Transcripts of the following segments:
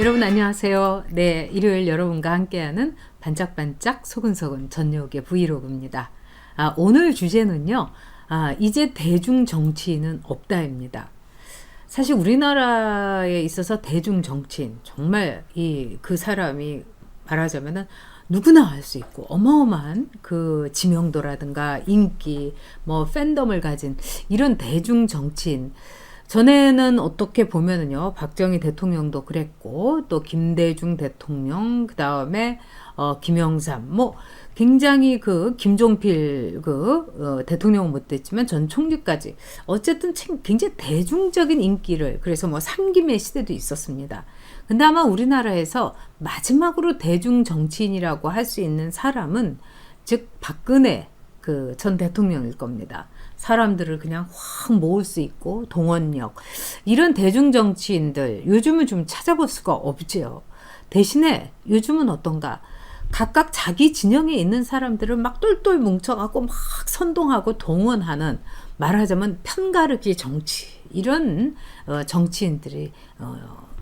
여러분 안녕하세요. 네, 일요일 여러분과 함께하는 반짝반짝 소근소근 전역의 브이로그입니다. 오늘 주제는요. 이제 대중 정치인은 없다입니다. 사실 우리나라에 있어서 대중 정치인 정말 그 사람이 말하자면은 누구나 할 수 있고 어마어마한 그 지명도라든가 인기, 뭐 팬덤을 가진 이런 대중 정치인. 전에는 어떻게 보면은요, 박정희 대통령도 그랬고, 또 김대중 대통령, 그 다음에, 김영삼, 뭐, 굉장히 김종필 대통령은 못 됐지만 전 총리까지. 어쨌든 굉장히 대중적인 인기를, 그래서 뭐 삼김의 시대도 있었습니다. 근데 아마 우리나라에서 마지막으로 대중 정치인이라고 할 수 있는 사람은, 즉, 박근혜 전 대통령일 겁니다. 사람들을 그냥 확 모을 수 있고 동원력 이런 대중 정치인들 요즘은 좀 찾아볼 수가 없지요. 대신에 요즘은 어떤가, 각각 자기 진영에 있는 사람들을 막 똘똘 뭉쳐갖고 막 선동하고 동원하는, 말하자면 편가르기 정치, 이런 정치인들이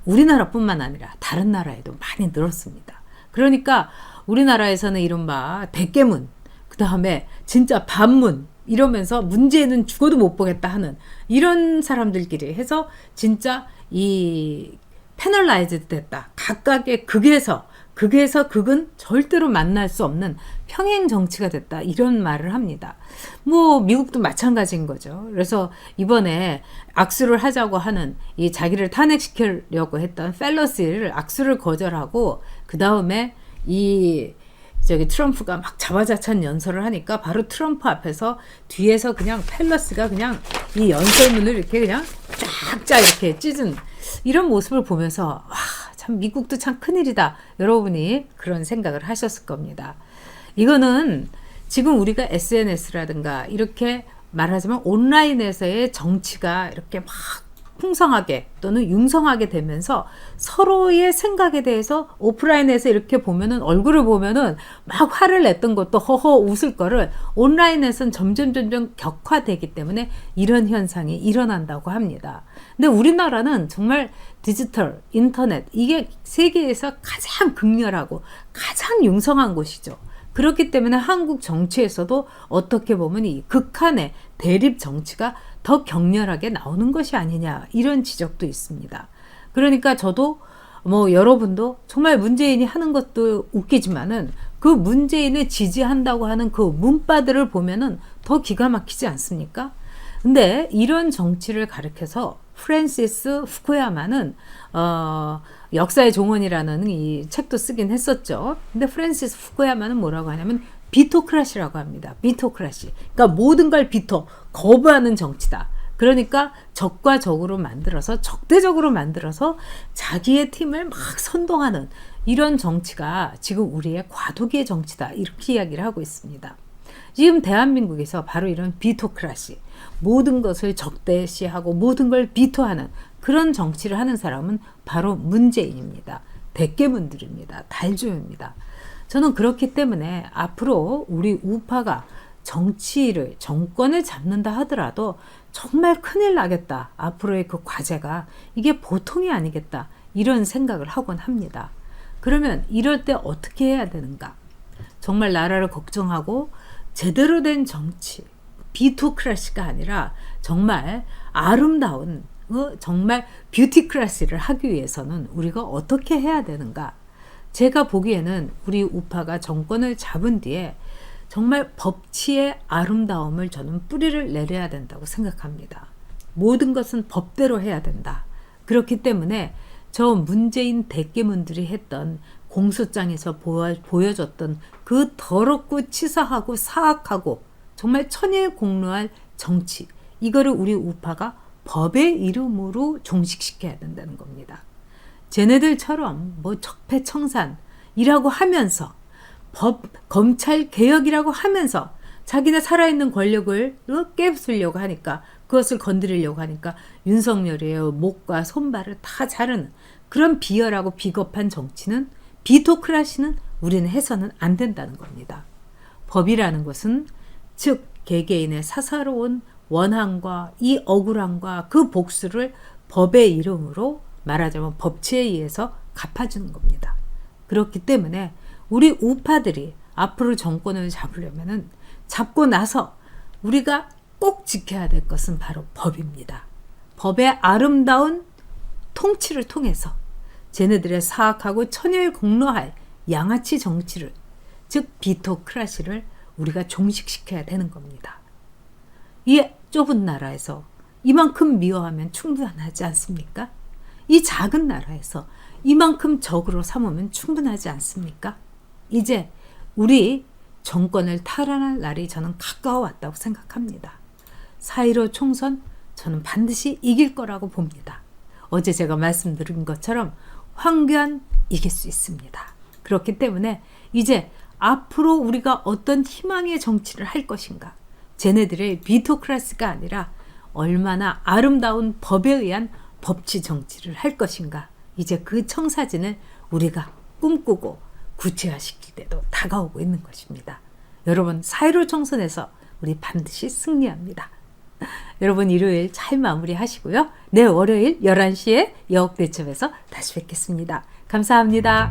우리나라뿐만 아니라 다른 나라에도 많이 늘었습니다. 그러니까 우리나라에서는 이른바 대깨문, 그 다음에 진짜 반문 이러면서 문제는 죽어도 못 보겠다 하는 이런 사람들끼리 해서 진짜 이 패널라이즈 됐다. 각각의 극에서 극은 절대로 만날 수 없는 평행 정치가 됐다. 이런 말을 합니다. 뭐 미국도 마찬가지인 거죠. 그래서 이번에 악수를 하자고 하는, 이 자기를 탄핵시키려고 했던 펠로시를 악수를 거절하고, 그 다음에 트럼프가 막 자화자찬 연설을 하니까 바로 트럼프 앞에서 뒤에서 그냥 펠러스가 그냥 이 연설문을 이렇게 그냥 쫙쫙 이렇게 찢은 이런 모습을 보면서 참 미국도 참 큰일이다. 여러분이 그런 생각을 하셨을 겁니다. 이거는 지금 우리가 SNS라든가 이렇게 말하자면 온라인에서의 정치가 이렇게 막 풍성하게 또는 융성하게 되면서 서로의 생각에 대해서 오프라인에서 이렇게 보면은, 얼굴을 보면은 막 화를 냈던 것도 허허 웃을 거를 온라인에서는 점점 격화되기 때문에 이런 현상이 일어난다고 합니다. 근데 우리나라는 정말 디지털, 인터넷, 이게 세계에서 가장 극렬하고 가장 융성한 곳이죠. 그렇기 때문에 한국 정치에서도 어떻게 보면 이 극한의 대립 정치가 더 격렬하게 나오는 것이 아니냐, 이런 지적도 있습니다. 그러니까 저도 여러분도 정말 문재인이 하는 것도 웃기지만은 그 문재인을 지지한다고 하는 그 문바들을 보면은 더 기가 막히지 않습니까? 근데 이런 정치를 가르쳐서 프랜시스 후쿠야마는 역사의 종언이라는 이 책도 쓰긴 했었죠. 근데 프랜시스 후쿠야마는 뭐라고 하냐면 비토크라시라고 합니다. 비토크라시. 그러니까 모든 걸 거부하는 정치다. 그러니까 적과 적으로 만들어서, 적대적으로 만들어서 자기의 팀을 막 선동하는 이런 정치가 지금 우리의 과도기의 정치다. 이렇게 이야기를 하고 있습니다. 지금 대한민국에서 바로 이런 비토크라시, 모든 것을 적대시하고 모든 걸 비토하는 그런 정치를 하는 사람은 바로 문재인입니다. 대깨문들입니다. 달조입니다. 저는 그렇기 때문에 앞으로 우리 우파가 정권을 잡는다 하더라도 정말 큰일 나겠다. 앞으로의 그 과제가 이게 보통이 아니겠다. 이런 생각을 하곤 합니다. 그러면 이럴 때 어떻게 해야 되는가? 정말 나라를 걱정하고 제대로 된 정치, 비토크라시가 아니라 정말 아름다운 정말 뷰티크라시를 하기 위해서는 우리가 어떻게 해야 되는가? 제가 보기에는 우리 우파가 정권을 잡은 뒤에 정말 법치의 아름다움을 저는 뿌리를 내려야 된다고 생각합니다. 모든 것은 법대로 해야 된다. 그렇기 때문에 저 문재인 대깨문들이 했던 공소장에서 보여줬던 그 더럽고 치사하고 사악하고 정말 천일공노할 정치, 이거를 우리 우파가 법의 이름으로 종식시켜야 된다는 겁니다. 쟤네들처럼 적폐청산이라고 하면서 검찰 개혁이라고 하면서 자기네 살아있는 권력을 깨부수려고 하니까, 그것을 건드리려고 하니까 윤석열이의 목과 손발을 다 자르는 그런 비열하고 비겁한 정치는, 비토크라시는 우리는 해서는 안 된다는 겁니다. 법이라는 것은 즉 개개인의 사사로운 원한과 이 억울함과 그 복수를 법의 이름으로, 말하자면 법치에 의해서 갚아주는 겁니다. 그렇기 때문에 우리 우파들이 앞으로 정권을 잡으려면은 잡고 나서 우리가 꼭 지켜야 될 것은 바로 법입니다. 법의 아름다운 통치를 통해서 쟤네들의 사악하고 천일공로할 양아치 정치를, 즉 비토크라시를 우리가 종식시켜야 되는 겁니다. 이 좁은 나라에서 이만큼 미워하면 충분하지 않습니까? 이 작은 나라에서 이만큼 적으로 삼으면 충분하지 않습니까? 이제 우리 정권을 탈환할 날이 저는 가까워왔다고 생각합니다. 4.15 총선 저는 반드시 이길 거라고 봅니다. 어제 제가 말씀드린 것처럼 황교안 이길 수 있습니다. 그렇기 때문에 이제 앞으로 우리가 어떤 희망의 정치를 할 것인가, 쟤네들의 비토크라시가 아니라 얼마나 아름다운 법에 의한 법치 정치를 할 것인가, 이제 그 청사진을 우리가 꿈꾸고 구체화시킬 때도 다가오고 있는 것입니다. 여러분 4.15 총선에서 우리 반드시 승리합니다. 여러분 일요일 잘 마무리하시고요. 내일 월요일 11시에 여옥대첩에서 다시 뵙겠습니다. 감사합니다.